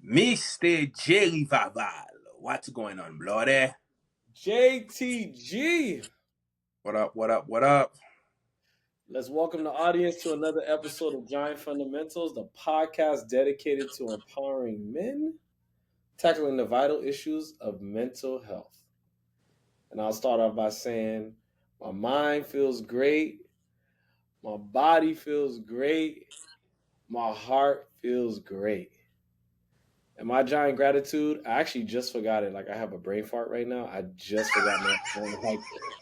Mr. Jerry Vaval. What's going on, bloody? JTG. What up, what up, what up? Let's welcome the audience to another episode of Giant Fundamentals, the podcast dedicated to empowering men, tackling the vital issues of mental health. And I'll start off by saying my mind feels great, my body feels great, my heart feels great. And my giant gratitude, I actually just forgot it. Like I have a brain fart right now. I just forgot my like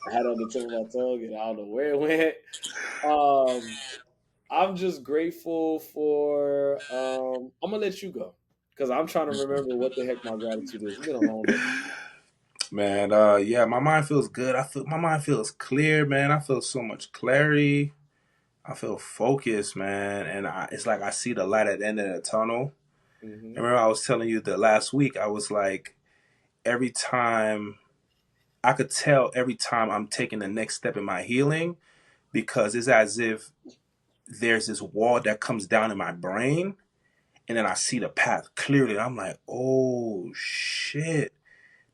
I had it on the tip of my tongue and I don't know where it went. Um, I'm just grateful for. I'm gonna let you go because I'm trying to remember what the heck my gratitude is. It's been a long day. Man, yeah, my mind feels good. I feel my mind feels clear, man. I feel so much clarity. I feel focused, man, and it's like I see the light at the end of the tunnel. Hmm. Remember, I was telling you that last week. I was like, every time I could tell, every time I'm taking the next step in my healing, because it's as if there's this wall that comes down in my brain, and then I see the path clearly. I'm like, oh shit,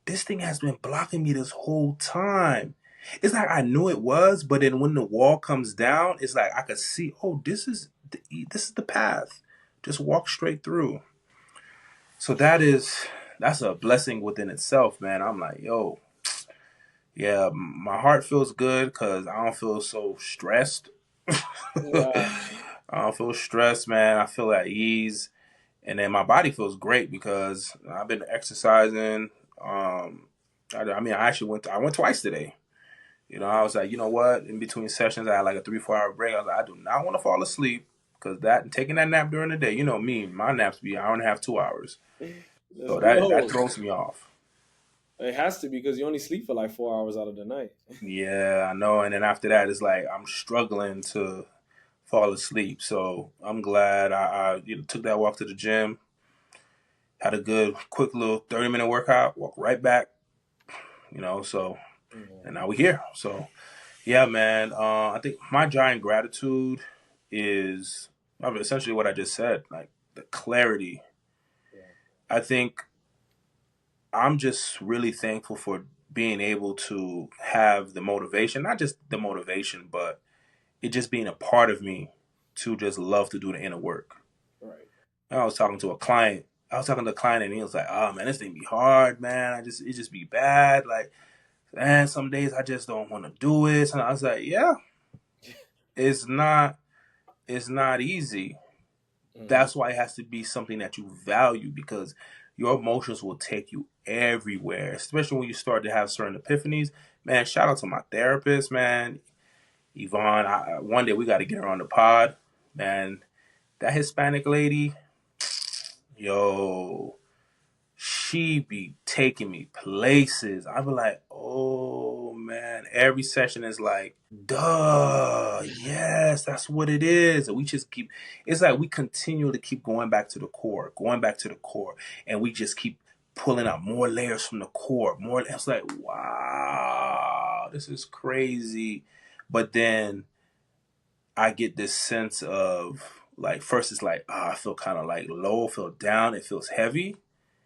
this thing has been blocking me this whole time. It's like I knew it was, but then when the wall comes down, it's like I could see, oh, this is the path. Just walk straight through. So that's a blessing within itself, man. I'm like, yo, yeah, my heart feels good because I don't feel so stressed. Yeah. I don't feel stressed, man. I feel at ease. And then my body feels great because I've been exercising. I mean, I went twice today. I was like, you know what? In between sessions, I had like a 3-4 hour break. I was like, I do not want to fall asleep because taking that nap during the day, you know me, my naps be an hour and a half, 2 hours. Let's So that go. throws me off. It has to be because you only sleep for like 4 hours out of the night. Yeah, I know. And then after that, it's like I'm struggling to fall asleep. So I'm glad I took that walk to the gym, had a good, quick little 30-minute workout, walk right back. So Yeah. and now we're here. So yeah, man. I think my giant gratitude is essentially what I just said, like the clarity. Yeah. I think I'm just really thankful for being able to have the motivation, not just the motivation, but it just being a part of me to just love to do the inner work. Right. And I was talking to a client. I was talking to a client, and he was like, "Oh man, this thing be hard, man. It just be bad. Like, man, some days I just don't want to do it." And I was like, "Yeah, it's not. It's not easy. Hmm. That's why it has to be something that you value because your emotions will take you everywhere, especially when you start to have certain epiphanies. Man, shout out to my therapist, man, Yvonne. One day we got to get her on the pod, man. That Hispanic lady, yo, she be taking me places. I be like, oh man, every session is like, duh, yes, that's what it is. And we just keep, it's like we continually keep going back to the core, going back to the core, and we just keep pulling out more layers from the core. More, it's like, wow, this is crazy. But then I get this sense of like, first it's like, I feel kind of like low, feel down, it feels heavy,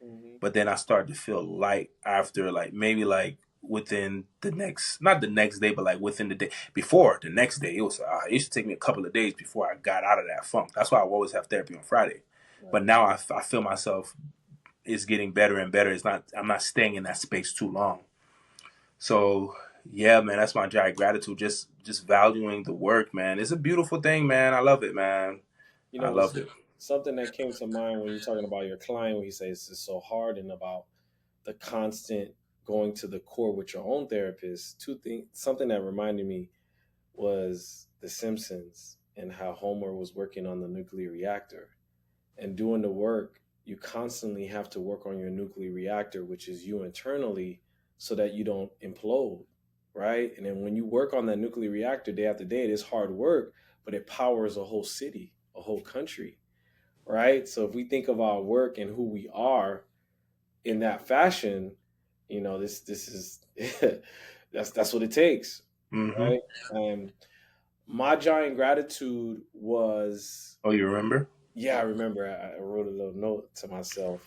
Hmm. but then I start to feel light after like maybe like within the next, not the next day, but like within the day before the next day. It used to take me a couple of days before I got out of that funk. That's why I always have therapy on Friday. But Right. now I feel myself is getting better and better. I'm not staying in that space too long. So yeah, man, that's my giant gratitude. Just valuing the work, man. It's a beautiful thing, man. I love it, man. You I know, love it. something that came to mind when you're talking about your client, when he says it's so hard, and about the constant going to the core with your own therapist. Two things. Something that reminded me was The Simpsons and how Homer was working on the nuclear reactor and doing the work. You constantly have to work on your nuclear reactor, which is you internally, so that you don't implode, right? And then when you work on that nuclear reactor day after day, it is hard work, but it powers a whole city, a whole country, right? So if we think of our work and who we are in that fashion, this is that's what it takes, Hmm. right? And my giant gratitude was Oh, you remember? Yeah, I remember I wrote a little note to myself.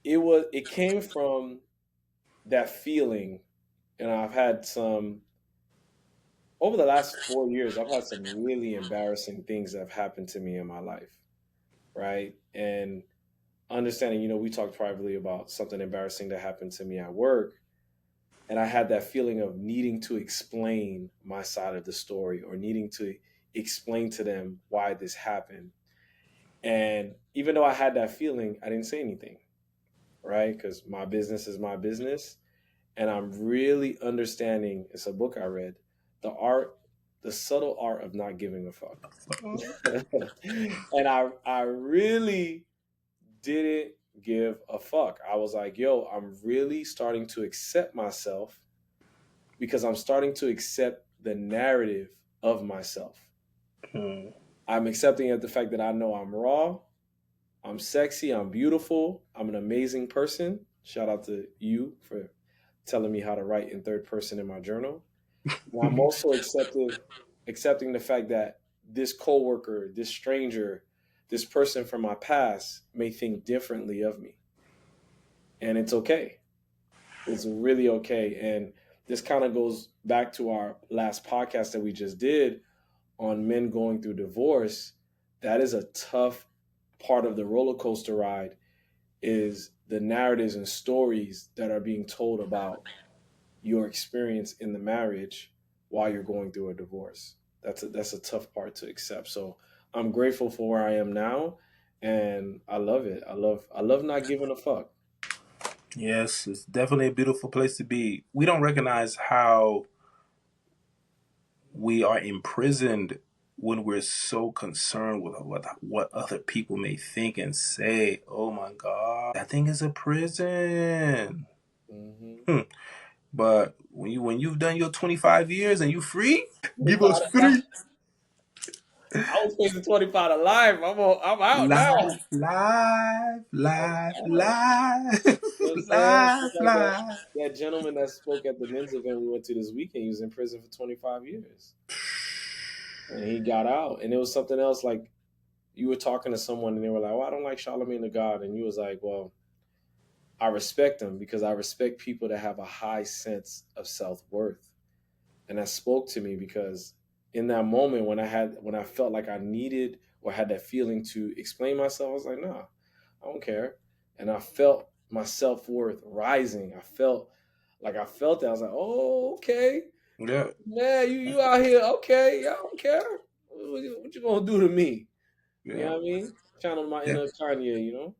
It came from that feeling, and I've had some over the last 4 years. I've had some really embarrassing things that have happened to me in my life, right? And understanding, we talked privately about something embarrassing that happened to me at work, and I had that feeling of needing to explain my side of the story or needing to explain to them why this happened. And even though I had that feeling, I didn't say anything, right? Because my business is my business. And I'm really understanding, it's a book I read, the art, the subtle art of not giving a fuck. And I really didn't give a fuck. I was like, yo, I'm really starting to accept myself because I'm starting to accept the narrative of myself. Hmm. I'm accepting of the fact that I know I'm raw, I'm sexy, I'm beautiful, I'm an amazing person. Shout out to you for telling me how to write in third person in my journal. And I'm also accepting the fact that this coworker, this stranger, this person from my past may think differently of me. And it's okay. It's really okay. And this kind of goes back to our last podcast that we just did on men going through divorce. That is a tough part of the roller coaster ride, is the narratives and stories that are being told about your experience in the marriage while you're going through a divorce. That's a tough part to accept. So I'm grateful for where I am now, and I love it. I love not giving a fuck. Yes, it's definitely a beautiful place to be. We don't recognize how we are imprisoned when we're so concerned with what other people may think and say. Oh my God, that thing is a prison. Hmm. Hmm. But when you've done your 25 years and you free, give us 25 to life. free. I was facing 25 to life. I'm out now. Live, live, I'm live, out. live, You know what I'm saying? live, Just like live. that gentleman that spoke at the men's event we went to this weekend, he was in prison for 25 years. And he got out. And it was something else, like you were talking to someone and they were like, "Well, I don't like Charlemagne the God." And you was like, "Well, I respect him because I respect people that have a high sense of self-worth." And that spoke to me because in that moment when I felt like I needed or had that feeling to explain myself, I was like, "Nah, I don't care." And I felt my self-worth rising. I felt that. I was like, "Oh, okay. Yeah, Man, you out here, okay, yeah, I don't care. What you gonna do to me?" You know yeah, what I mean? Channel my yeah. inner Kanye.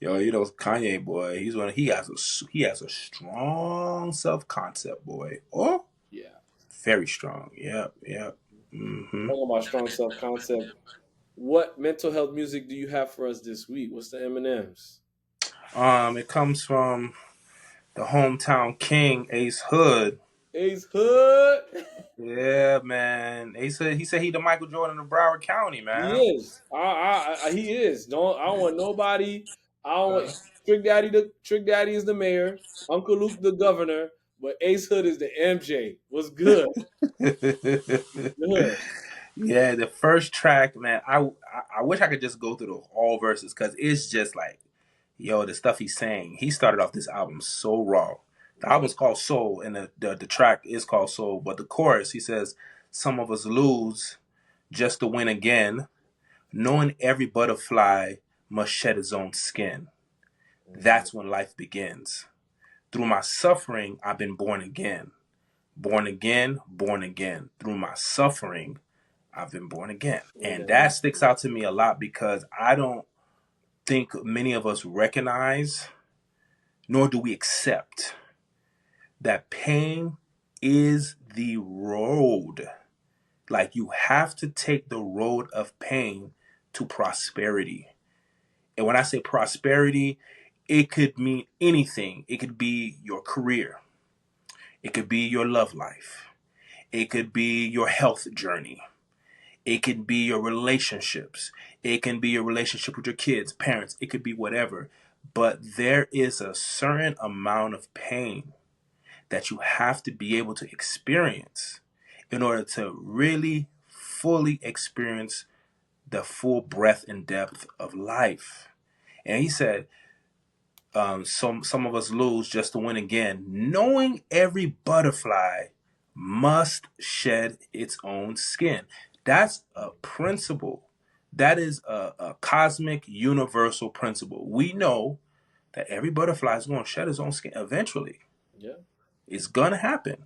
Yo, Kanye boy. He has a strong self concept, boy. Oh, Yeah. very strong. Yep, yep. Hmm. Talking about strong self concept. What mental health music do you have for us this week? What's the M&Ms? It comes from the hometown king, Ace Hood. Ace Hood. Yeah, man. Ace Hood. He said he the Michael Jordan of Broward County, He man. is. He is. I don't want nobody. I don't want Uh, Trick Daddy is the mayor. Uncle Luke the governor. But Ace Hood is the MJ. What's good? Good. yeah, the first track, man. I wish I could just go through the all verses because it's just like, yo, the stuff he's saying. He started off this album so raw. The Yeah. album's called Soul, and the track is called Soul. But the chorus, he says, "Some of us lose just to win again, knowing every butterfly must shed its own skin. Mhm. That's when life begins. Through my suffering, I've been born again. Born again, born again. Through my suffering, I've been born again." And that sticks out to me a lot because I don't think many of us recognize, nor do we accept, that pain is the road. Like you have to take the road of pain to prosperity. And when I say prosperity, it could mean anything. It could be your career, it could be your love life, it could be your health journey, it can be your relationships, it can be your relationship with your kids, parents, it could be whatever. But there is a certain amount of pain that you have to be able to experience in order to really fully experience the full breadth and depth of life. And he said, some of us lose just to win again, knowing every butterfly must shed its own skin. That's a principle. That is a cosmic universal principle. We know that every butterfly is going to shed its own skin eventually. Yeah. It's going to happen.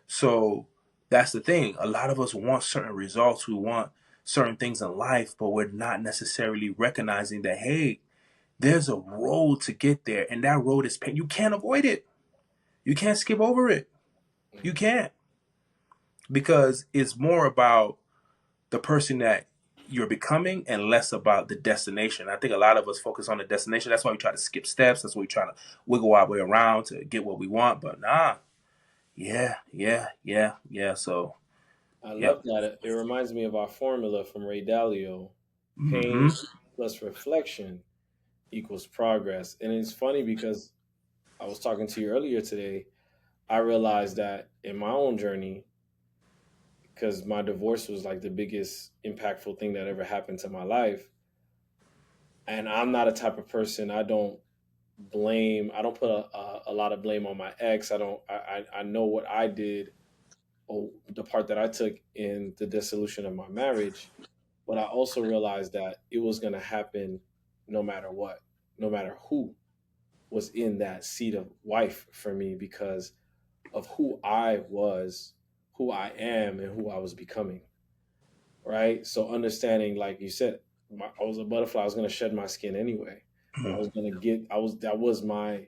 So that's the thing. A lot of us want certain results. We want certain things in life, but we're not necessarily recognizing that, hey, there's a road to get there, and that road is pain. You can't avoid it. You can't skip over it. You can't, because it's more about the person that you're becoming and less about the destination. I think a lot of us focus on the destination. That's why we try to skip steps. That's why we try to wiggle our way around to get what we want. But nah, yeah. So, I yep. love that. It reminds me of our formula from Ray Dalio: Mm-hmm. pain plus reflection equals progress. And it's funny because I was talking to you earlier today. I realized that in my own journey, because my divorce was like the biggest impactful thing that ever happened to my life. And I'm not a type of person, I don't blame, I don't put a lot of blame on my ex. I don't, I know what I did, or the part that I took in the dissolution of my marriage. But I also realized that it was going to happen no matter what, no matter who was in that seat of wife for me, because of who I was, who I am, and who I was becoming. Right. So understanding, like you said, I was a butterfly. I was going to shed my skin anyway. I was going to get. I was. That was my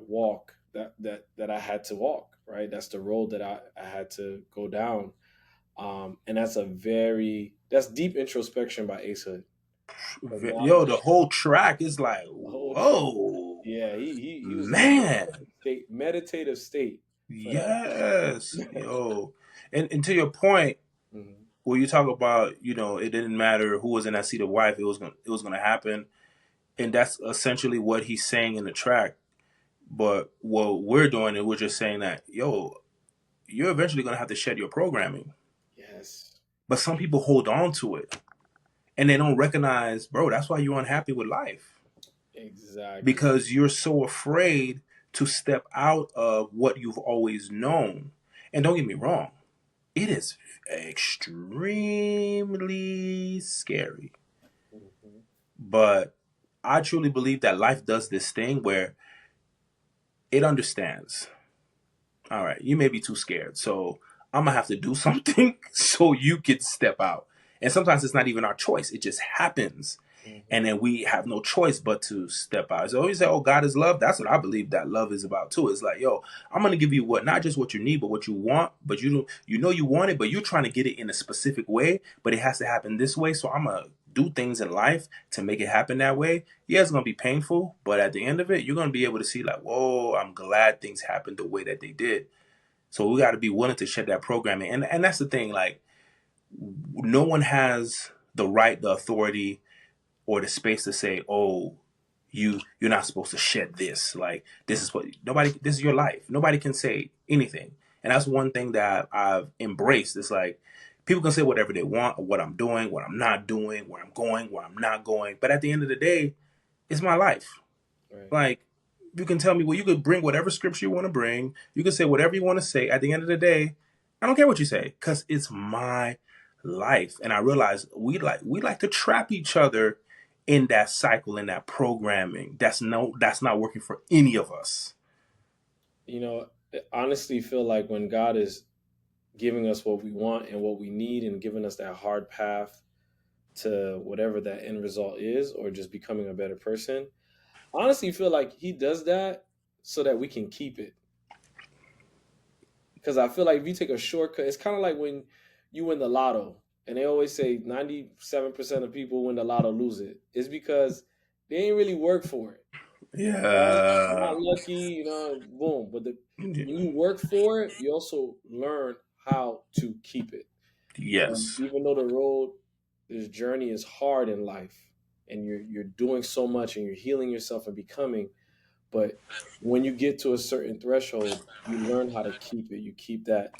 walk. That I had to walk. Right. That's the road that I had to go down. And that's deep introspection by Ace Hood. But now Yo, the whole track is like, the whole track, whoa, yeah, he was in a man. meditative state for that. Yes, yo. And to your point, Mhm. when you talk about, it didn't matter who was in that seat of wife, it was gonna happen. And that's essentially what he's saying in the track. But what we're doing is we're just saying that, yo, you're eventually gonna have to shed your programming. Yes, But some people hold on to it and they don't recognize, bro, that's why you're unhappy with life. exactly. Because you're so afraid to step out of what you've always known. And don't get me wrong, it is extremely scary. Mhm. But I truly believe that life does this thing where it understands. All right, you may be too scared. So I'm going to have to do something so you can step out. And sometimes it's not even our choice, it just happens. And Mhm. then we have no choice but to step out. So always say, "Oh, God is love." That's what I believe that love is about too. It's like, yo, I'm gonna give you what, not just what you need, but what you want. But you know you want it, but you're trying to get it in a specific way. But it has to happen this way. So I'm gonna do things in life to make it happen that way. Yeah, it's gonna be painful, but at the end of it, you're gonna be able to see like, whoa, I'm glad things happened the way that they did. So we got to be willing to shed that programming, and that's the thing. Like, no one has the right, the authority, or the space to say, "Oh, you're not supposed to shed this." Like, this is what nobody. This is your life. Nobody can say anything, and that's one thing that I've embraced. It's like people can say whatever they want, or what I'm doing, what I'm not doing, where I'm going, where I'm not going. But at the end of the day, it's my life. Right. Like, you can tell me, well, you could bring whatever scripture you want to bring. You can say whatever you want to say. At the end of the day, I don't care what you say because it's my life. And I realize we like to trap each other in that cycle, in that programming. That's not working for any of us. I honestly feel like when God is giving us what we want and what we need and giving us that hard path to whatever that end result is, or just becoming a better person, I honestly feel like He does that so that we can keep it. Because I feel like if you take a shortcut, it's kind of like when you win the lotto, and they always say 97% of people win the lotto lose it. It's because they ain't really work for it. Right? They got Yeah. lucky, boom. But when you work for it, you also learn how to keep it. And Yes. even though this journey is hard in life, and you're doing so much, and you're healing yourself and becoming, but when you get to a certain threshold, you learn how to keep it. You keep that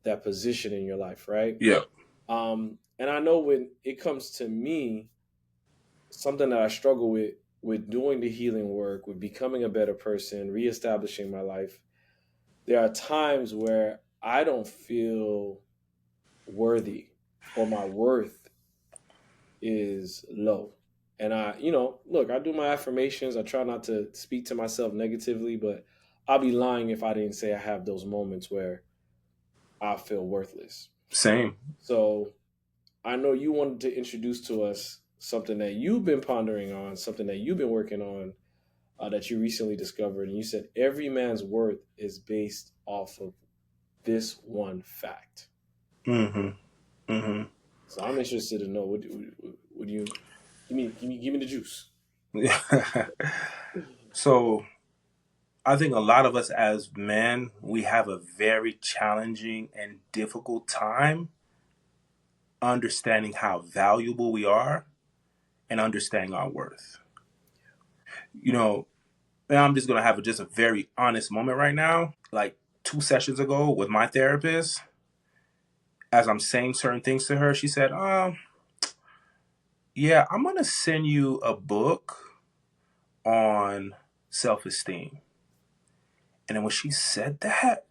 that position in your life, right? Yeah. And I know when it comes to me, something that I struggle with doing the healing work, with becoming a better person, reestablishing my life, there are times where I don't feel worthy or my worth is low. And look, I do my affirmations. I try not to speak to myself negatively, but I'll be lying if I didn't say I have those moments where I feel worthless. Same. So I know you wanted to introduce to us something that you've been pondering on, something that you've been working on, that you recently discovered. And you said every man's worth is based off of this one fact. Mm-hmm. Mm-hmm. So I'm interested to know what do you give me the juice. Yeah. So I think a lot of us as men, we have a very challenging and difficult time understanding how valuable we are and understanding our worth. You know, and I'm just gonna have just a very honest moment right now. Like 2 sessions ago with my therapist, as I'm saying certain things to her, she said, yeah, I'm gonna send you a book on self-esteem. And then when she said that,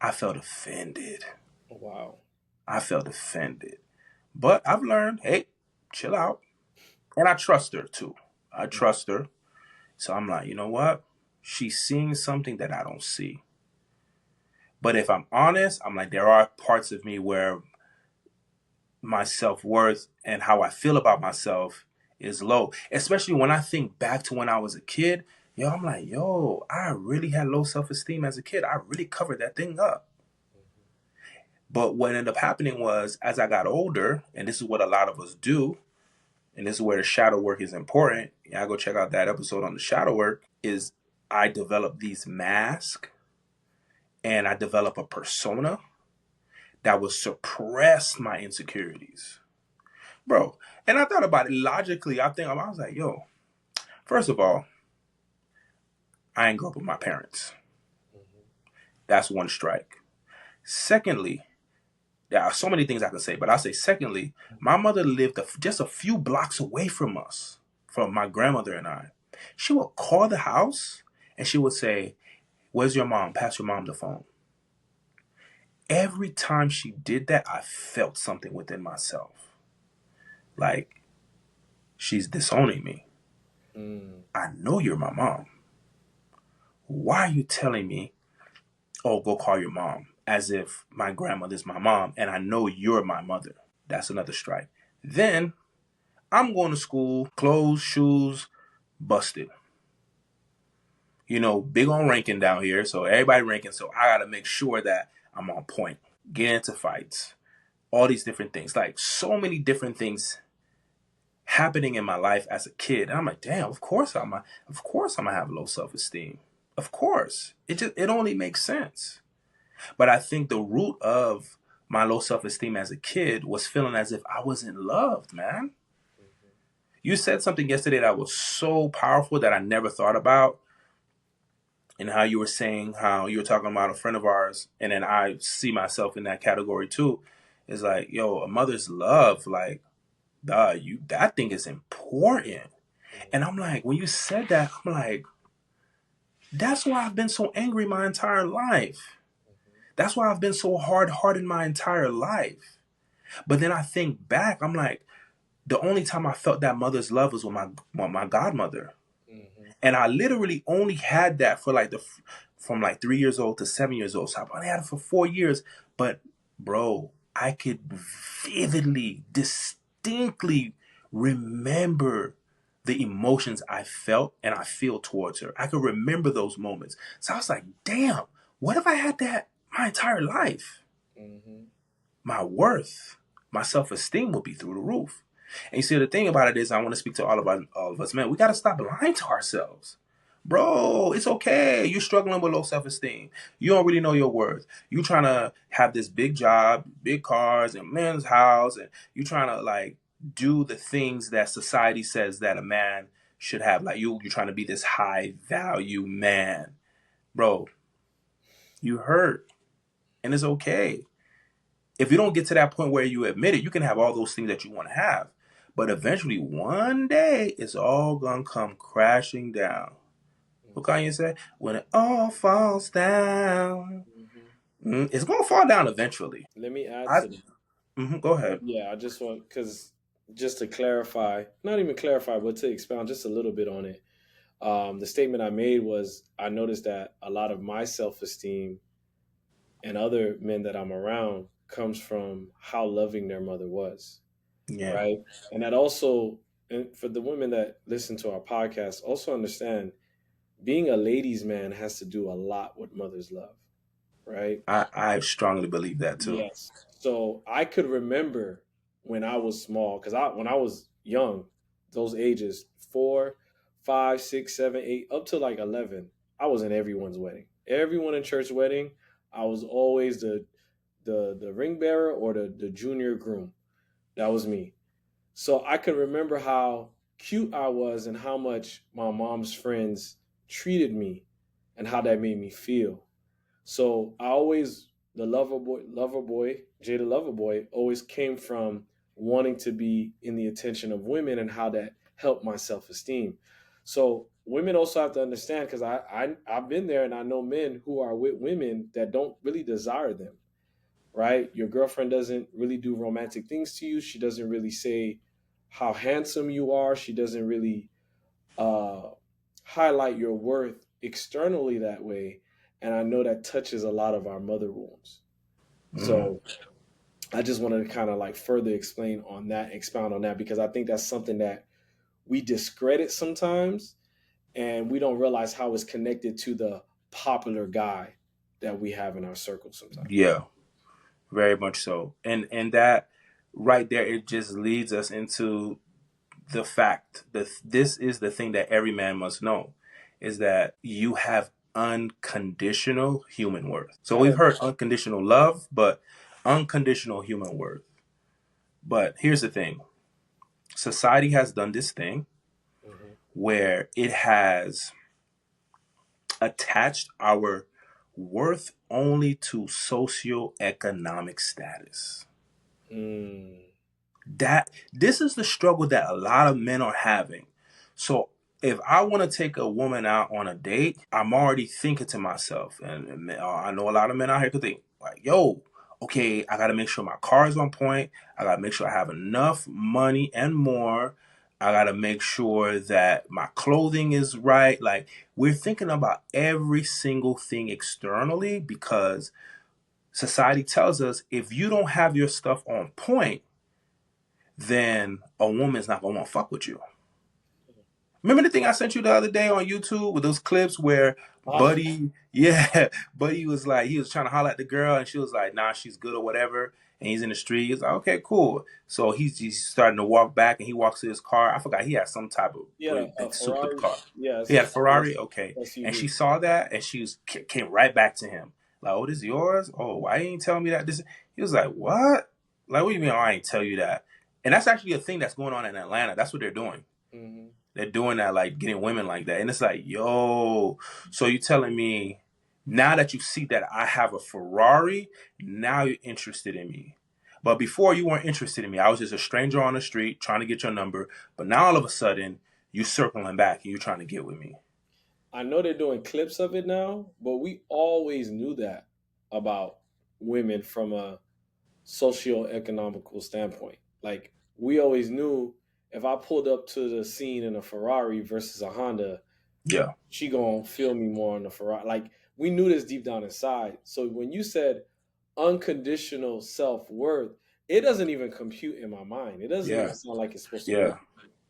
I felt offended. Wow. I felt offended. But I've learned, hey, chill out. And I trust her too. I trust her. So I'm like, you know what? She's seeing something that I don't see. But if I'm honest, I'm like, there are parts of me where my self worth and how I feel about myself is low. Especially when I think back to when I was a kid. Yo, I'm like, yo, I really had low self esteem as a kid. I really covered that thing up. But what ended up happening was as I got older, and this is what a lot of us do, and this is where the shadow work is important. Yeah, go check out that episode on the shadow work. Is I develop these masks and I develop a persona that will suppress my insecurities, bro. And I thought about it logically. I was like, yo, first of all, I ain't grew up with my parents. That's one strike. Secondly, there are so many things I can say, but I'll say secondly, my mother lived just a few blocks away from us, from my grandmother and I. She would call the house and she would say, where's your mom? Pass your mom the phone. Every time she did that, I felt something within myself. Like, she's disowning me. Mm, I know you're my mom. Why are you telling me, oh, go call your mom? As if my grandmother's my mom and I know you're my mother. That's another strike. Then I'm going to school, clothes, shoes, busted. You know, big on ranking down here. So everybody ranking. So I got to make sure that I'm on point. Get into fights. All these different things. Like so many different things happening in my life as a kid. And I'm like, damn, of course I'm gonna have low self-esteem. Of course. It only makes sense. But I think the root of my low self-esteem as a kid was feeling as if I wasn't loved, man. You said something yesterday that was so powerful that I never thought about. And how you were saying how you were talking about a friend of ours, and then I see myself in that category too. Is like, yo, a mother's love, like, that thing is important. And I'm like, when you said that, I'm like, that's why I've been so angry my entire life. That's why I've been so hard hearted my entire life. But then I think back, I'm like, the only time I felt that mother's love was with my godmother. mhm, And I literally only had that for like from like 3 years old to 7 years old. So I only had it for 4 years. But bro, I could vividly, distinctly remember the emotions I felt and I feel towards her. I could remember those moments. So I was like, damn, what if I had that my entire life? mhm, My worth, my self-esteem would be through the roof. And you see, the thing about it is, I want to speak to all of us, man. We got to stop lying to ourselves. Bro, it's okay. You're struggling with low self-esteem. You don't really know your worth. You trying to have this big job, big cars, and man's house, and you trying to like do the things that society says that a man should have. Like you're trying to be this high value man. Bro, you hurt. And it's okay. if you don't get to that point where you admit it, you can have all those things that you want to have. But eventually, one day, it's all going to come crashing down. What Kanye say? When it all falls down, Mhm. it's going to fall down eventually. Let me add I to that. Go ahead. Yeah, I just want, because just to clarify, not even clarify, but to expound just a little bit on it. The statement I made was I noticed that a lot of my self esteem and other men that I'm around comes from how loving their mother was, Yeah, right? And that also, and for the women that listen to our podcast, also understand being a ladies' man has to do a lot with mother's love, right? I strongly believe that too. Yes. So I could remember when I was small, because when I was young, those ages 4, 5, 6, 7, 8, up to like 11, I was in everyone's wedding. Everyone in church wedding, I was always the ring bearer or the junior groom. That was me. So I could remember how cute I was and how much my mom's friends treated me and how that made me feel. So I always lover boy, Jada lover boy, always came from wanting to be in the attention of women and how that helped my self esteem. So women also have to understand, because I've been there and I know men who are with women that don't really desire them. Right, your girlfriend doesn't really do romantic things to you. She doesn't really say how handsome you are. She doesn't really uh, highlight your worth externally that way. And I know that touches a lot of our mother wounds. Mm, So I just wanted to kind of like further explain on that, expound on that, because I think that's something that we discredit sometimes and we don't realize how it's connected to the popular guy that we have in our circle sometimes. yeah, very much so. And that right there, it just leads us into the fact that this is the thing that every man must know, is that you have unconditional human worth. So I we've heard. heard unconditional love, but unconditional human worth. But here's the thing. Society has done this thing Mhm. where it has attached our worth only to socioeconomic status. Mm. That this is the struggle that a lot of men are having. So if I want to take a woman out on a date, I'm already thinking to myself, and I know a lot of men out here could think like, "Yo, okay, I got to make sure my car is on point. I got to make sure I have enough money and more. I got to make sure that my clothing is right." Like we're thinking about every single thing externally because society tells us if you don't have your stuff on point, then a woman's not gonna want to fuck with you. Remember the thing I sent you the other day on YouTube with those clips where Ah, Buddy, yeah, Buddy was like, he was trying to holler at the girl and she was like, nah, she's good or whatever. And he's in the street. He's like, okay, cool. So he's starting to walk back and he walks to his car. I forgot he had some type of he had really a big, super Ferrari. car. Yeah, He had a Ferrari, it's okay. a And SUV. she saw that and came right back to him. Like, oh, this is yours? Oh, why you ain't telling me that? This He was like, what? Like, what do you mean I ain't tell you that? And that's actually a thing that's going on in Atlanta. That's what they're doing. Hmm. They're doing that, like getting women like that. And it's like, yo, so you telling me now that you see that I have a Ferrari, now you're interested in me. But before you weren't interested in me. I was just a stranger on the street trying to get your number. But now all of a sudden, you circling back and you're trying to get with me. I know they're doing clips of it now, but we always knew that about women from a socio-economical standpoint. Like we always knew if I pulled up to the scene in a Ferrari versus a Honda, Yeah. she gonna feel me more on the Ferrari. Like we knew this deep down inside. So when you said unconditional self-worth, it doesn't even compute in my mind. It doesn't even Yeah. sound like it's supposed to work.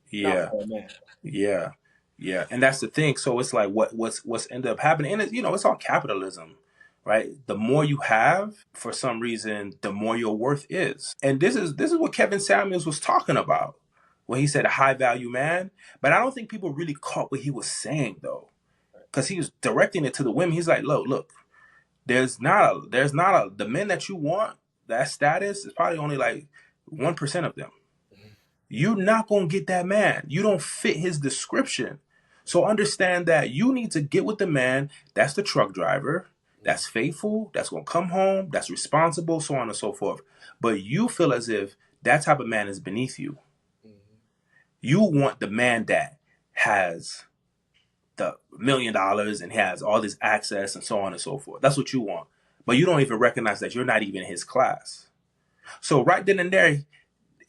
Yeah. Not Yeah. for a man. Yeah. Yeah. And that's the thing. So it's like what's ended up happening. And it's all capitalism, right? The more you have, for some reason, the more your worth is. And this is what Kevin Samuels was talking about when he said a high value man. But I don't think people really caught what he was saying though. Because he was directing it to the women. He's like, look, there's not a the men that you want, that status is probably only like 1% of them. You're not going to get that man. You don't fit his description. So understand that you need to get with the man that's the truck driver. that's faithful, that's going to come home, that's responsible, so on and so forth. But you feel as if that type of man is beneath you. Mm-hmm. You want the man that has the $1 million and has all this access and so on and so forth. That's what you want. But you don't even recognize that you're not even in his class. So right then and there,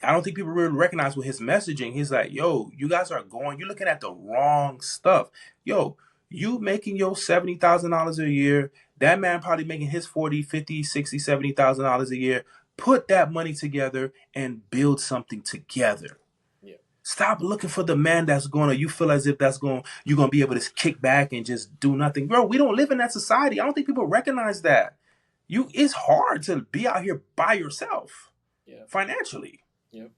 I don't think people really recognize with his messaging. He's like, yo, you guys are you're looking at the wrong stuff. Yo, you making your $70,000 a year. That man probably making his 40, 50, 60, $70,000 a year. Put that money together and build something together. Yeah. Stop looking for the man that's you feel as if you're gonna be able to kick back and just do nothing. Bro, we don't live in that society. I don't think people recognize that. It's hard to be out here by yourself financially. Yep.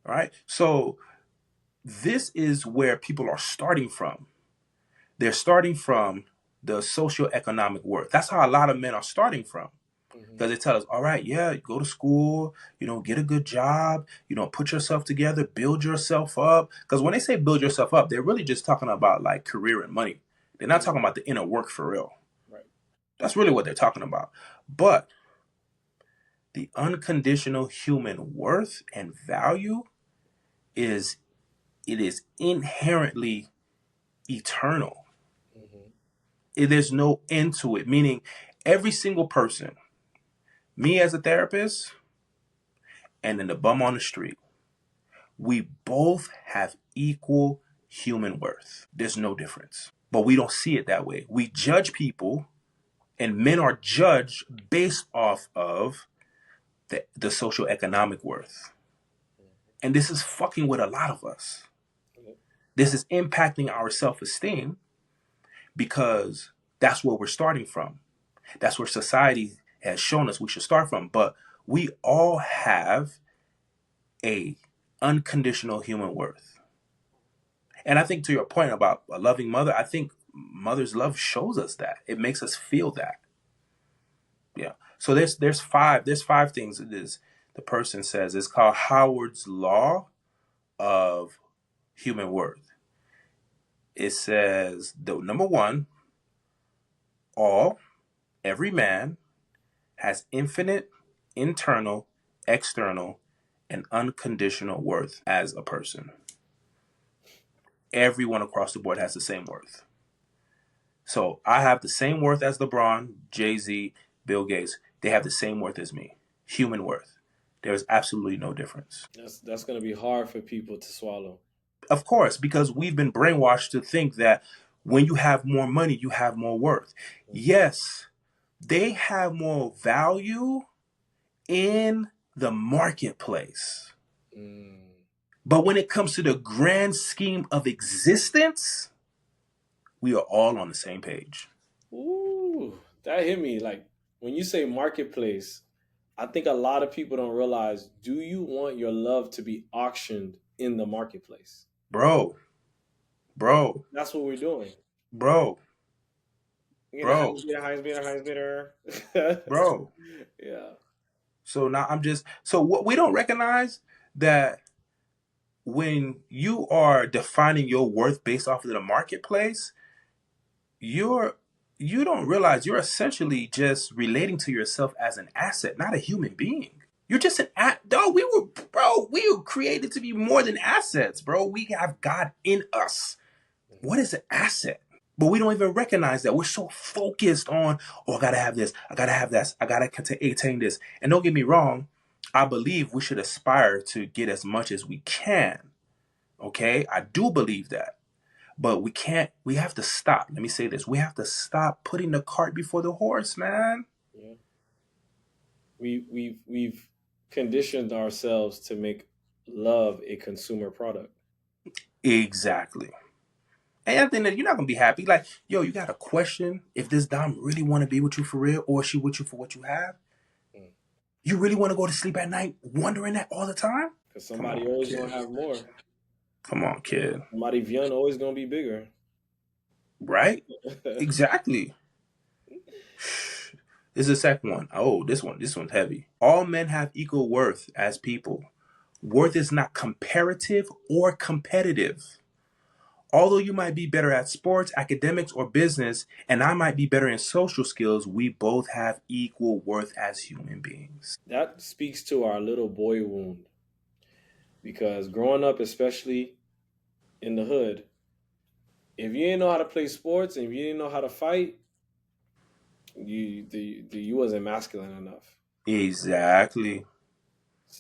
Right? So this is where people are starting from. They're starting from the socioeconomic worth. That's how a lot of men are starting from. Because they tell us, all right, yeah, go to school, get a good job, put yourself together, build yourself up. Because when they say build yourself up, they're really just talking about like career and money. They're not talking about the inner work for real. Right. That's really what they're talking about. But the unconditional human worth and value is inherently eternal. There's no end to it, meaning every single person, me as a therapist, and then the bum on the street, we both have equal human worth. There's no difference. But we don't see it that way. We judge people, and men are judged based off of the socioeconomic worth. And this is fucking with a lot of us. This is impacting our self-esteem because that's where we're starting from. That's where society has shown us we should start from. But we all have a unconditional human worth. And I think to your point about a loving mother, I think mother's love shows us that. It makes us feel that. Yeah. So there's five things it is the person says. It's called Howard's Law of Human Worth. It says the number one, every man has infinite, internal, external, and unconditional worth as a person. Everyone across the board has the same worth. So I have the same worth as LeBron, Jay-Z, Bill Gates. They have the same worth as me. Human worth. There's absolutely no difference. That's going to be hard for people to swallow. Of course, because we've been brainwashed to think that when you have more money, you have more worth. Yes, they have more value in the marketplace. But when it comes to the grand scheme of existence, we are all on the same page. Ooh, that hit me. Like when you say marketplace, I think a lot of people don't realize, do you want your love to be auctioned in the marketplace? Bro. That's what we're doing. Bro. You're the highest bidder. Bro. Yeah. So now what we don't recognize that when you are defining your worth based off of the marketplace, you don't realize you're essentially just relating to yourself as an asset, not a human being. You're just an we were created to be more than assets, bro. We have God in us. What is an asset? But we don't even recognize that. We're so focused on, I gotta have this, I gotta have that, I gotta attain this. And don't get me wrong, I believe we should aspire to get as much as we can. Okay? I do believe that. But we have to stop. Let me say this. We have to stop putting the cart before the horse, man. Yeah. We've conditioned ourselves to make love a consumer product. Exactly. And I think that you're not gonna be happy. Like, yo, you got to question if this dom really want to be with you for real, or is she with you for what you have? You really want to go to sleep at night wondering that all the time? Because somebody always gonna have more. Come on, kid. Somebody Vion always gonna be bigger. Right? Exactly. This is the second one. Oh, this one's heavy. All men have equal worth as people. Worth is not comparative or competitive. Although you might be better at sports, academics, or business, and I might be better in social skills, we both have equal worth as human beings. That speaks to our little boy wound because growing up, especially in the hood, if you didn't know how to play sports and if you didn't know how to fight, you wasn't masculine enough. Exactly.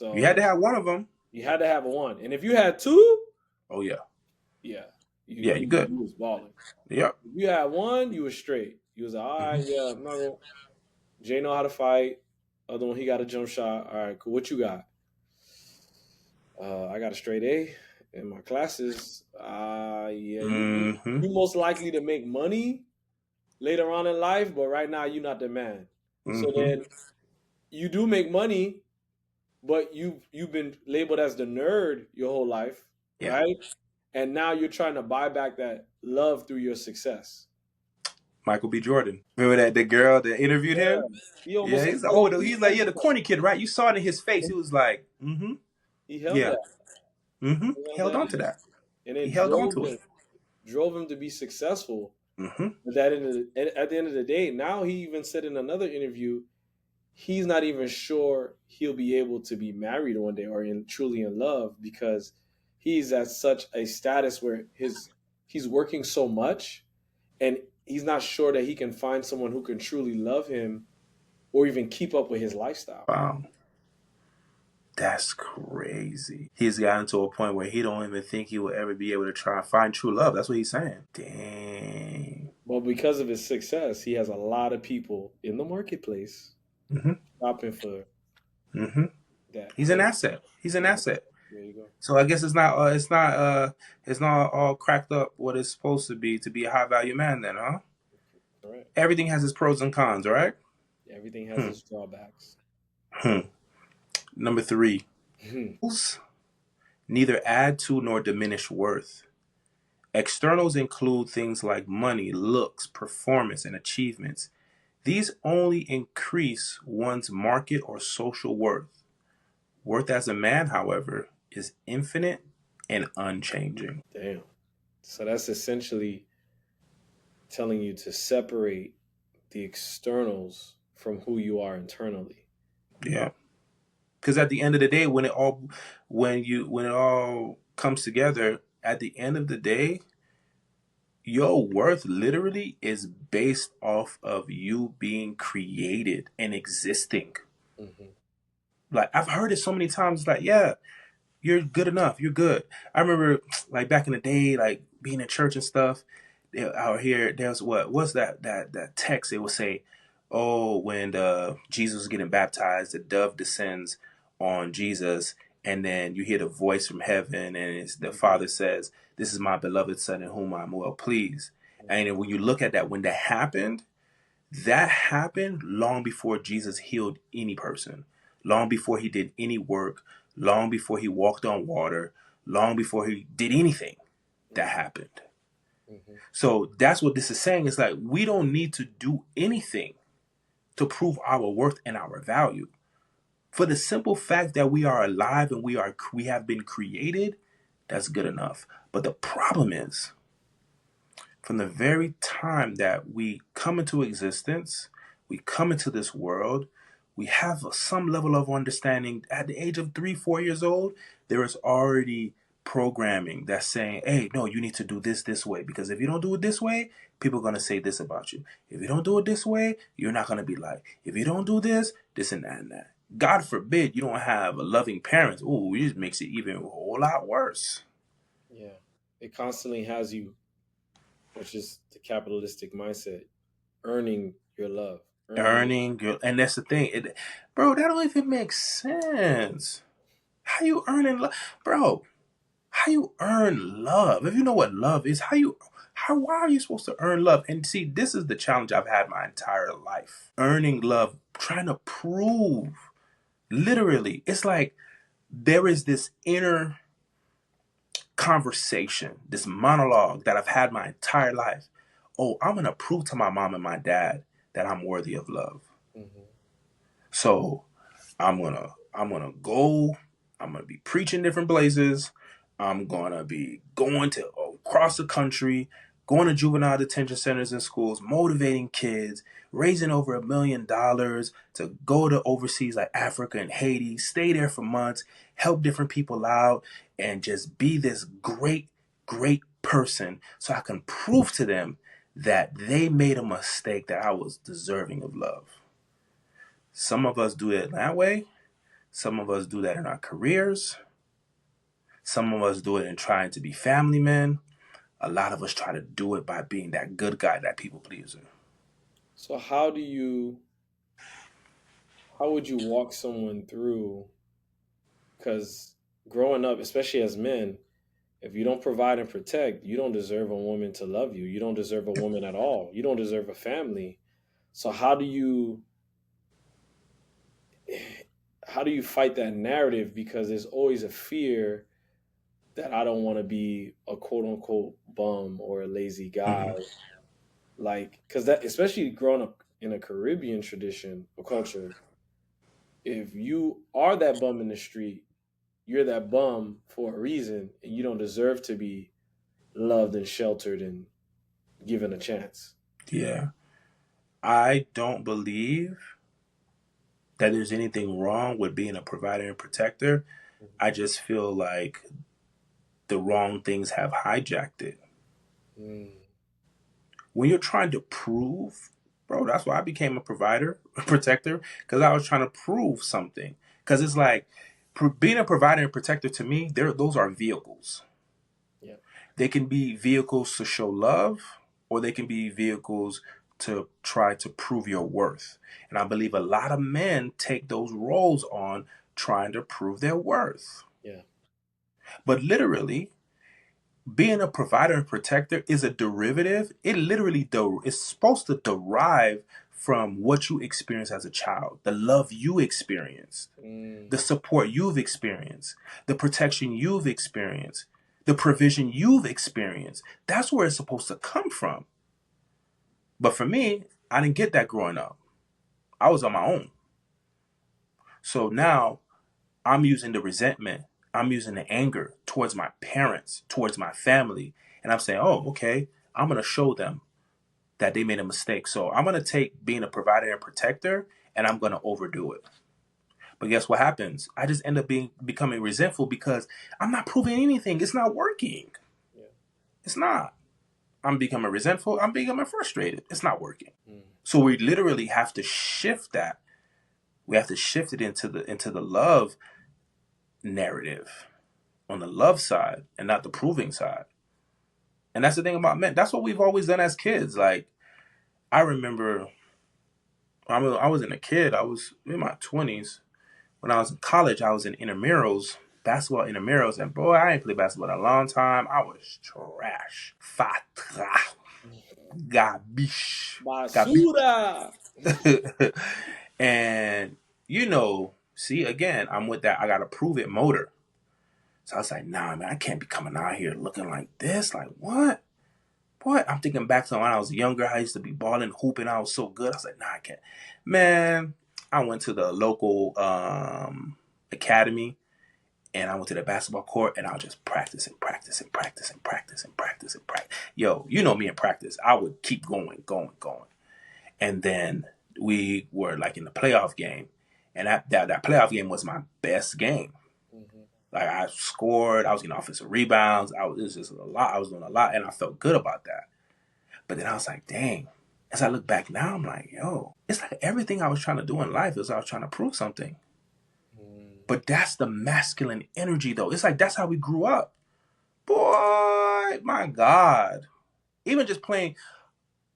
You had So to have one of them. you had to have a one, and if you had two, Oh, yeah. yeah, you Yeah, you you, good. you was balling. Yep. If you had one, you was straight. You was like, all right, Hmm. yeah, I'm not gonna. Jay know how to fight. Other one, he got a jump shot. All right, cool. What you got? I got a straight A in my classes. Yeah, Hmm. you most likely to make money later on in life, but right now you're not the man. So Hmm. then you do make money, but you've been labeled as the nerd your whole life, Yeah. right? And now you're trying to buy back that love through your success. Michael B. Jordan. Remember that the girl that interviewed him? Yeah, he Yeah, almost he's like, oh, exposed. he's like, yeah, the corny kid, right? You saw it in his face. He And was like, mm-hmm, he held yeah, that. mm-hmm. You know He held what I'm on to saying? that. And He it held on to it. drove him to be successful. Mm-hmm. But at the end of the day, now he even said in another interview, he's not even sure he'll be able to be married one day or truly in love because he's at such a status where he's working so much and he's not sure that he can find someone who can truly love him or even keep up with his lifestyle. Wow. That's crazy. He's gotten to a point where he don't even think he will ever be able to try and find true love. That's what he's saying. Dang. Well, because of his success, he has a lot of people in the marketplace Mm-hmm. shopping for Mm-hmm. that. He's an asset. He's an asset. There you go. So I guess it's not all cracked up what it's supposed to be a high value man then, huh? Correct. Everything has its pros and cons, right? Everything has Hmm. its drawbacks. Hmm. Number 3. Neither add to nor diminish worth. Externals include things like money, looks, performance, and achievements. These only increase one's market or social worth. Worth as a man, however, is infinite and unchanging. Damn. So that's essentially telling you to separate the externals from who you are internally. Yeah. Because at the end of the day, when it all comes together, at the end of the day, your worth literally is based off of you being created and existing. Hmm. Like I've heard it so many times, like, yeah, you're good enough. You're good. I remember like back in the day, like being in church and stuff. Out here, there's what's that text? It would say, "Oh, when Jesus was getting baptized, the dove descends on Jesus, and then you hear the voice from heaven, and the Father says, 'This is my beloved Son, in whom I'm well pleased.'" And then when you look at that, when that happened long before Jesus healed any person, long before he did any work, long before he walked on water, long before he did anything. That happened. Hmm. So that's what this is saying. It's like we don't need to do anything to prove our worth and our value. For the simple fact that we are alive and we have been created, that's good enough. But the problem is, from the very time that we come into existence, we come into this world, we have some level of understanding. At the age of 3, 4 years old, there is already programming that's saying, hey, no, you need to do this way. Because if you don't do it this way, people are going to say this about you. If you don't do it this way, you're not going to be liked. If you don't do this and that and that. God forbid you don't have a loving parent. Ooh, it just makes it even a whole lot worse. Yeah. It constantly has you, which is the capitalistic mindset, earning your love, earning. Earning your, and that's the thing, bro. That don't even make sense. How you earning love, bro? How you earn love? If you know what love is, why are you supposed to earn love? And see, this is the challenge I've had my entire life: earning love, trying to prove. Literally, it's like there is this inner conversation, this monologue that I've had my entire life. Oh, I'm gonna prove to my mom and my dad that I'm worthy of love. Hmm. So I'm gonna be preaching different places. I'm gonna be going to across the country, going to juvenile detention centers and schools, motivating kids, raising over $1 million to go to overseas like Africa and Haiti, stay there for months, help different people out, and just be this great, great person so I can prove to them that they made a mistake, that I was deserving of love. Some of us do it that way. Some of us do that in our careers. Some of us do it in trying to be family men. A lot of us try to do it by being that good guy, that people pleaser. So how would you walk someone through? Because growing up, especially as men, if you don't provide and protect, you don't deserve a woman to love you. You don't deserve a woman at all. You don't deserve a family. So how do you fight that narrative? Because there's always a fear that I don't want to be a quote unquote bum or a lazy guy. Mm-hmm. Like, because that, especially growing up in a Caribbean tradition or culture, if you are that bum in the street, you're that bum for a reason, and you don't deserve to be loved and sheltered and given a chance. Yeah. I don't believe that there's anything wrong with being a provider and protector. I just feel like the wrong things have hijacked it. Mm, When you're trying to prove, bro, that's why I became a provider, a protector, because I was trying to prove something. Because it's like being a provider and protector to me, those are vehicles. yeah, They can be vehicles to show love, or they can be vehicles to try to prove your worth. And I believe a lot of men take those roles on trying to prove their worth. yeah, But literally, being a provider and protector is a derivative. It literally is supposed to derive from what you experienced as a child, the love you experienced, mm, the support you've experienced, the protection you've experienced, the provision you've experienced. That's where it's supposed to come from. But for me, I didn't get that growing up. I was on my own. So now I'm using the resentment, I'm using the anger towards my parents, towards my family. And I'm saying, oh, okay, I'm going to show them that they made a mistake. So I'm going to take being a provider and protector and I'm going to overdo it. But guess what happens? I just end up becoming resentful because I'm not proving anything. It's not working. yeah, It's not. I'm becoming resentful. I'm becoming frustrated. It's not working. mm, So we literally have to shift that. We have to shift it into the love narrative, on the love side and not the proving side. And that's the thing about men. That's what we've always done as kids. Like I remember, I was a kid. I was in my 20s. When I was in college, I was in intramurals, basketball intramurals, and boy, I ain't played basketball in a long time. I was trash. Fatra. Gabish. basura. And, see, again, I'm with that. I got to prove it motor. So I was like, nah, man, I can't be coming out here looking like this. Like, what? What? I'm thinking back to when I was younger. I used to be balling, hooping. I was so good. I was like, nah, I can't. Man, I went to the local academy and I went to the basketball court and I was just practicing, practicing, practicing, practicing, practicing, practicing. Yo, you know me in practice. I would keep going, going, going. And then we were like in the playoff game. And that playoff game was my best game. Mhm. Like I scored, I was getting offensive rebounds. It was just a lot. I was doing a lot, and I felt good about that. But then I was like, dang. As I look back now, I'm like, yo, it's like everything I was trying to do in life is I was trying to prove something. Mm, But that's the masculine energy, though. It's like that's how we grew up. Boy, my God. Even just playing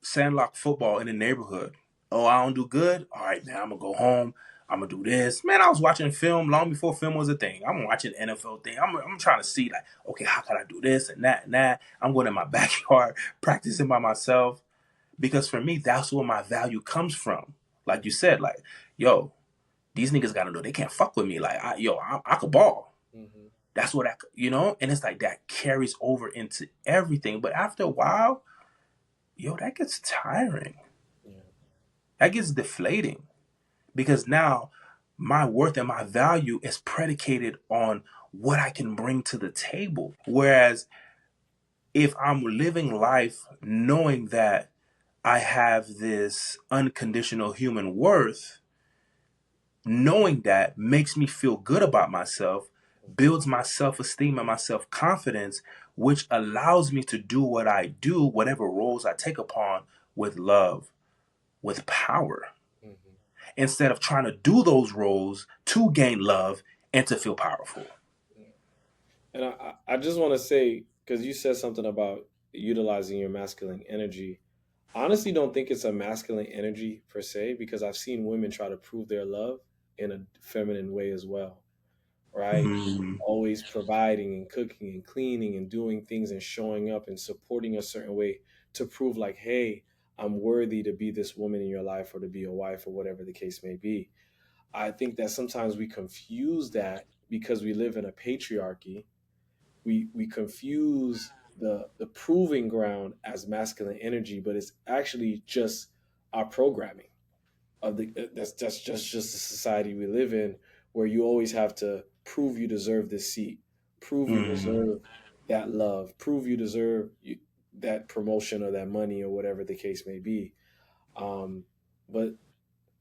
sandlot football in the neighborhood. Oh, I don't do good? All right, man, I'm going to go home. I'm going to do this. Man, I was watching film long before film was a thing. I'm watching NFL thing. I'm trying to see, like, okay, how can I do this and that and that? I'm going in my backyard, practicing by myself. Because for me, that's where my value comes from. Like you said, like, yo, these niggas got to know they can't fuck with me. Like, I could ball. mhm, That's what and it's like that carries over into everything. But after a while, yo, that gets tiring. yeah, That gets deflating because now my worth and my value is predicated on what I can bring to the table. Whereas if I'm living life knowing that I have this unconditional human worth, knowing that makes me feel good about myself, builds my self esteem and my self confidence, which allows me to do what I do, whatever roles I take upon, with love, with power, Mm-hmm. instead of trying to do those roles to gain love and to feel powerful. And I just want to say, because you said something about utilizing your masculine energy. I honestly don't think it's a masculine energy per se, because I've seen women try to prove their love in a feminine way as well, right? Mm, Always providing and cooking and cleaning and doing things and showing up and supporting a certain way to prove, like, hey, I'm worthy to be this woman in your life or to be a wife or whatever the case may be. I think that sometimes we confuse that because we live in a patriarchy. We confuse the proving ground as masculine energy, but it's actually just our programming of that's just the society we live in, where you always have to prove you deserve this seat, prove you mm. deserve that love, prove you deserve that promotion or that money or whatever the case may be. But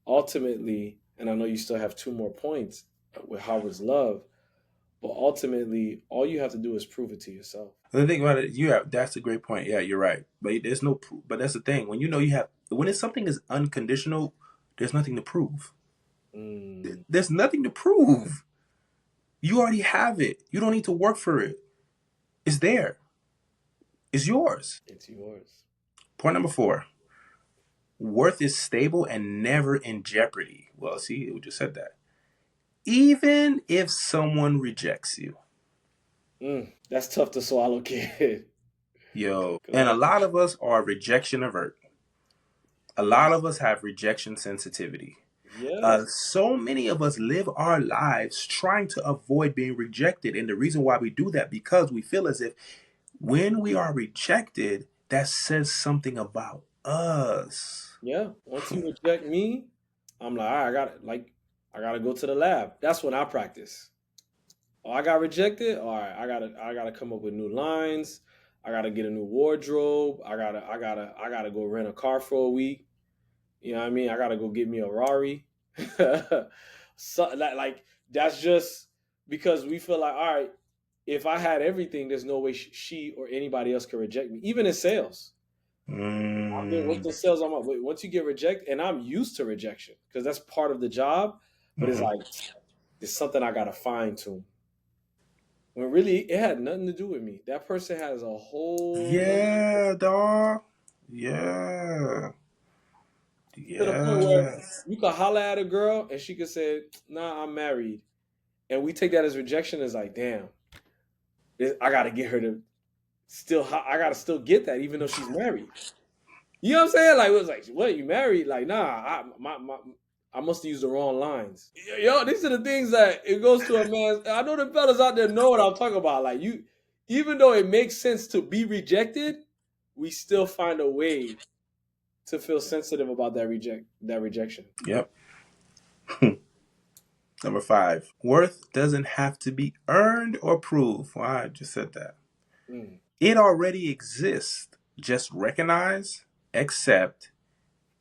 ultimately, and I know you still have two more points with Howard's love, but ultimately, all you have to do is prove it to yourself. The thing about it, that's a great point. Yeah, you're right. But there's no proof. But that's the thing. When you know you have, when it's something is unconditional, there's nothing to prove. Mm, There's nothing to prove. You already have it. You don't need to work for it. It's there. It's yours. it's yours. Point number 4. Worth is stable and never in jeopardy. Well, see, we just said that. Even if someone rejects you. That's tough to swallow, kid. Yo. 'Cause And a lot of us are rejection avert. A lot yes, of us have rejection sensitivity. yes, So many of us live our lives trying to avoid being rejected. And the reason why we do that, because we feel as if when we are rejected, that says something about us. yeah. Once you reject me, I'm like, all right, I gotta go to the lab. That's when I practice. Oh, I got rejected. All right, I gotta come up with new lines. I gotta get a new wardrobe. I gotta go rent a car for a week. You know what I mean? I gotta go get me a Rari. So like that's just because we feel like, all right, if I had everything, there's no way she or anybody else could reject me. Even in sales, I've been Mm, working sales on my. Once you get rejected, and I'm used to rejection because that's part of the job. But it's mhm. like it's something I gotta fine tune. When really it had nothing to do with me. That person has a whole nother, Yeah, dog. Yeah. to the point where Yes. you could holler at a girl and she could say, "Nah, I'm married," and we take that as rejection. As like, damn, I got to get her to still. I got to still get that, even though she's married. You know what I'm saying? Like, it was like, "What? You married?" Like, nah, I must have used the wrong lines. Yo, these are the things that it goes to a man. I know the fellas out there know what I'm talking about. Like, you, even though it makes sense to be rejected, we still find a way to feel sensitive about that rejection. Yep. Number 5. Worth doesn't have to be earned or proved. Well, I just said that. Mm. It already exists. Just recognize, accept,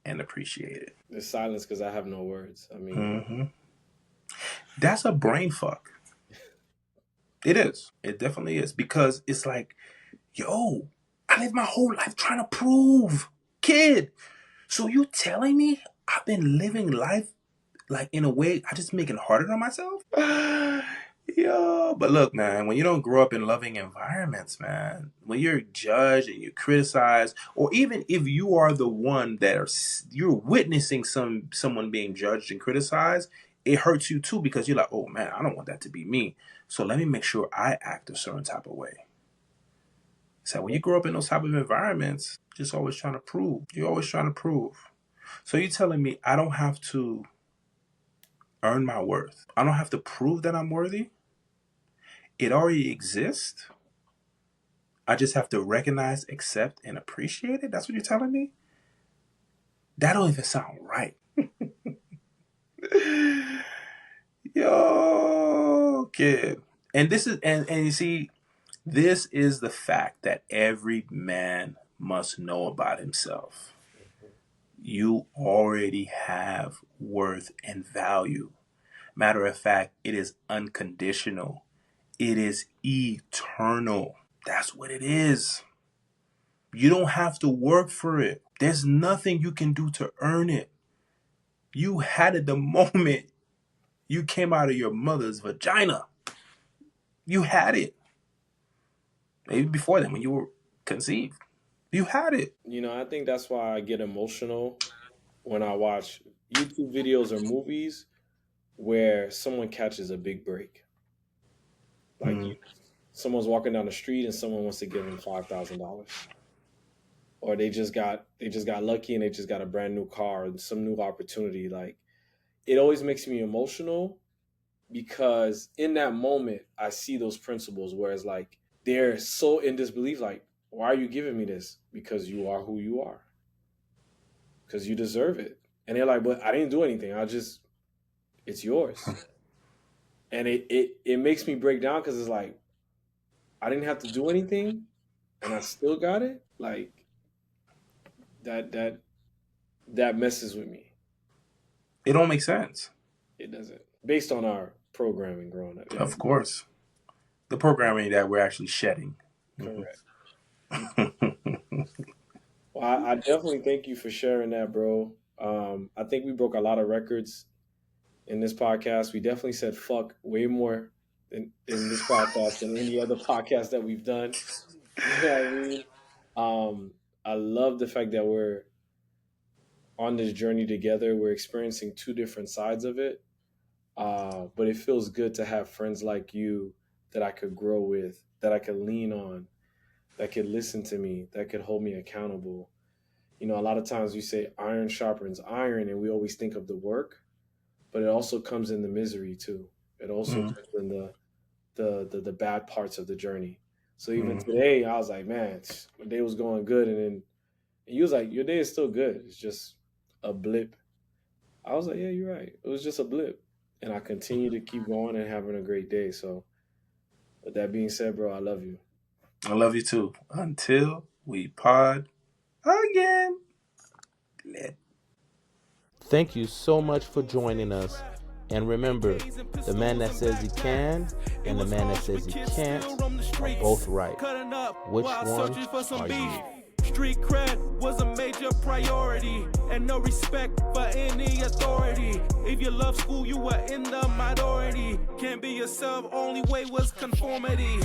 and appreciate it. There's silence because I have no words. I mean, Hmm. That's a brain fuck. It is. It definitely is. Because it's like, yo, I lived my whole life trying to prove. Kid. So you telling me I've been living life like in a way I just make it harder on myself? Yo, but look, man, when you don't grow up in loving environments, man, when you're judged and you criticize, or even if you are the one that you're witnessing someone being judged and criticized, it hurts you too because you're like, oh man, I don't want that to be me. So let me make sure I act a certain type of way. So when you grow up in those type of environments, just always trying to prove. You're always trying to prove. So you're telling me I don't have to earn my worth. I don't have to prove that I'm worthy. It already exists. I just have to recognize, accept, and appreciate it. That's what you're telling me? That don't even sound right. Yo, kid. And this is and you see, This is the fact that every man must know about himself. You already have worth and value. Matter of fact, it is unconditional. It is eternal. That's what it is. You don't have to work for it. There's nothing you can do to earn it. You had it the moment you came out of your mother's vagina. You had it. Maybe before then when you were conceived. You had it. You know, I think that's why I get emotional when I watch YouTube videos or movies where someone catches a big break. Like Mm. someone's walking down the street and someone wants to give them $5,000. Or they just got lucky and they just got a brand new car and some new opportunity. Like it always makes me emotional because in that moment I see those principles where it's like they're so in disbelief, like, why are you giving me this? Because you are who you are. Because you deserve it. And they're like, but I didn't do anything. It's yours. And it makes me break down because it's like, I didn't have to do anything and I still got it. Like that messes with me. It don't make sense. It doesn't. Based on our programming growing up. Of course. The programming that we're actually shedding. Correct. Well, I definitely thank you for sharing that, bro. I think we broke a lot of records in this podcast. We definitely said fuck way more in this podcast than any other podcast that we've done. You know what I mean? I love the fact that we're on this journey together. We're experiencing two different sides of it. But it feels good to have friends like you that I could grow with, that I could lean on, that could listen to me, that could hold me accountable. You know, a lot of times we say iron sharpens iron and we always think of the work, but it also comes in the misery too. It also comes in the bad parts of the journey. So even today, I was like, man, my day was going good. And you was like, your day is still good. It's just a blip. I was like, yeah, you're right. It was just a blip. And I continue to keep going and having a great day. So with that being said, bro, I love you. I love you too. Until we pod again. Thank you so much for joining us. And remember, the man that says he can and the man that says he can't are both right. Which one are you? Street cred was a major priority, and no respect for any authority. If you love school, you were in the minority. Can't be yourself, only way was conformity.